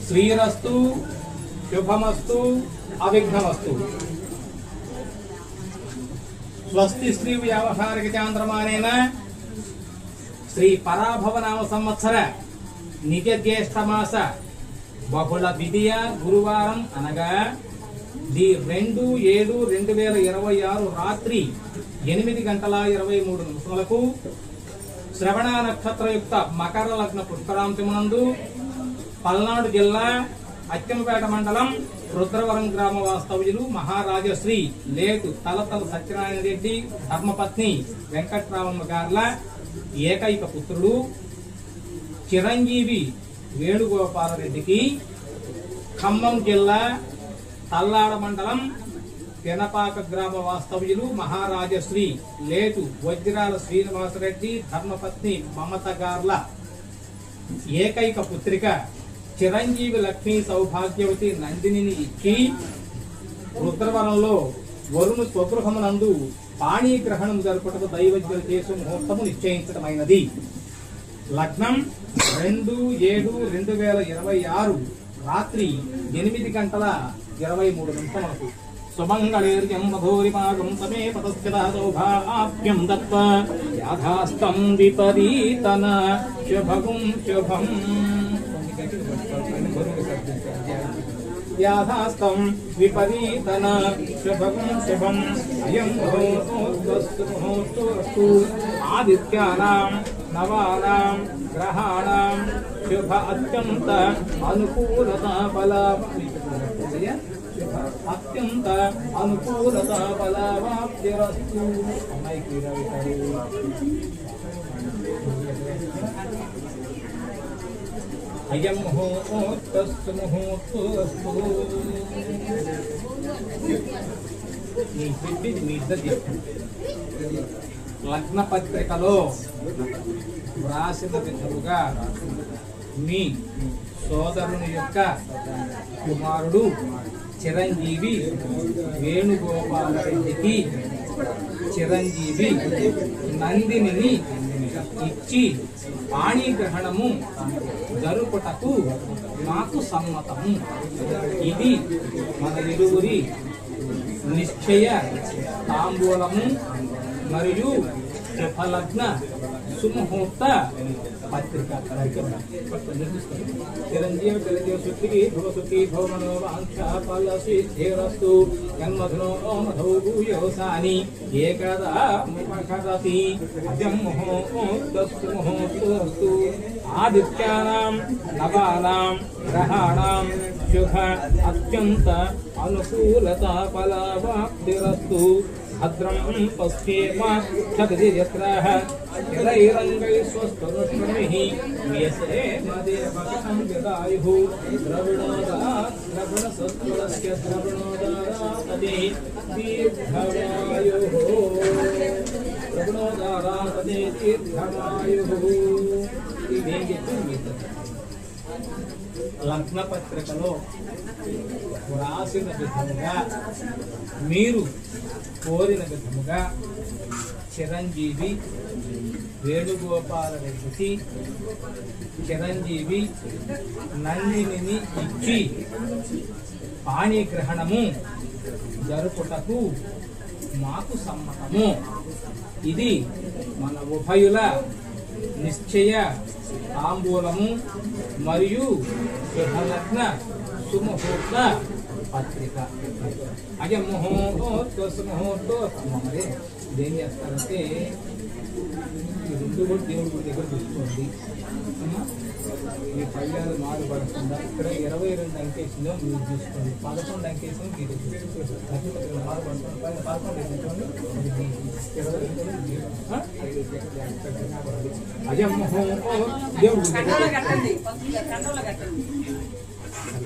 శ్రీరస్తు శుభమస్తు అవిఘ్నమస్తు. స్వస్తి శ్రీ వ్యావహారిక చాంద్రమానేన శ్రీ పరాభవనామ సంవత్సర నిజ జ్యేష్ఠ మాస బహుళ ద్వితీయ గురువారం అనగా 2/7/2026 రాత్రి 8:23 శ్రవణ నక్షత్రయుక్త మకర లగ్న పుష్కరాంశమునందు పల్నాడు జిల్లా అచ్చంపేట మండలం రుద్రవరం గ్రామ వాస్తవ్యులు మహారాజశ్రీ లేటు తలతల సత్యనారాయణ రెడ్డి ధర్మపత్ని వెంకట్రామమ్మ గార్ల ఏకైక పుత్రుడు చిరంజీవి వేణుగోపాలరెడ్డికి ఖమ్మం జిల్లా తల్లాడ మండలం పెనపాక గ్రామ వాస్తవ్యులు మహారాజశ్రీ లేటు వజ్రాల శ్రీనివాసరెడ్డి ధర్మపత్ని మమత గార్ల ఏకైక పుత్రిక చిరంజీవి లక్ష్మీ సౌభాగ్యవతి నందినిని ఇచ్చి రుద్రవరంలో వరుణు స్వగృహమునందు పాణీగ్రహణం జరుపుటకు దైవజ్ఞుల చేసు ముహూర్తము నిశ్చయించడమైనది. లగ్నం 2/7/2026 రాత్రి 8:23 సుమంగళేర్యం మధోరిమాగం తమే పతస్కృత సౌభాగ్యం దత్వా యాథాస్తం విపరీతన శుభగం శుభం యాథాస్తం విపరీతన శుభగం శుభం అయం ముహూర్తోస్తు ఆదిత్యానాం నవానాం గ్రహాణాం శుభ అత్యంత అనుకూలత అత్యంత అనుకూలత బలవాప్తిరస్తు. అయం ముహూర్తస్తు ముహూర్తోస్తు. మీ ఇద్దరు లగ్న పత్రికలో వ్రాసిన విధముగా మీ సోదరుని యొక్క కుమారుడు చిరంజీవి వేణుగోపాలరెడ్డికి చిరంజీవి నందినిని ఇచ్చి పాణిగ్రహణము జరుపుటకు నాకు సమ్మతము. ఇది మన ఇరువురి నిశ్చయ తాంబూలము మరియు శుభలగ్న సుముహూర్త పత్రిక. చిరంజీవి సుఖి భవసుఖి భవమనో వాంఛా ఫలసిద్ధిరస్తు జన్మధునో మధౌ భూయోసాని ఏకదా ముఖరతి అజం ముహూర్తస్తు ముహూర్తోస్తు ఆదిత్యానాం నవానాం గ్రహాణాం శుభ అత్యంత అనుకూలత ఫలవాప్తిరస్తు. భద్రం పశ్యేమ క్షగదియత్రః చిరైరంగైస్వస్తనుష్మణిః వ్యసేమ దేవకం విదాయుః ద్రవిణోదారసత్వలస్య ద్రవిణోదారాతదే దీర్ఘమాయుః ద్రవిణోదారాతదే దీర్ఘమాయుః. ఇదేం చెప్పింది లగ్న పత్రికలో వ్రాసిన విధముగా మీరు కోరిన విధముగా చిరంజీవి వేణుగోపాలరెడ్డికి చిరంజీవి నందినిని ఇచ్చి పాణిగ్రహణము జరుపుటకు మాకు సమ్మతము. ఇది మన ఉభయుల నిశ్చయ తాంబూలము మరియు శుభలగ్న సుముహూర్త పత్రిక. అదే ముహూర్తోస్తు. మరి ఏం చేస్తారంటే ఈ రెండు కూడా దేవుడి దగ్గర చూసుకోండి. ఈ పళ్ళాలు మారుపడకుండా ఇక్కడ 22 అంకేసిందో మీరు చూసుకోండి, 11 అంకేసం మీరు మారుపడుతుంది. 11 అజం దేవుడు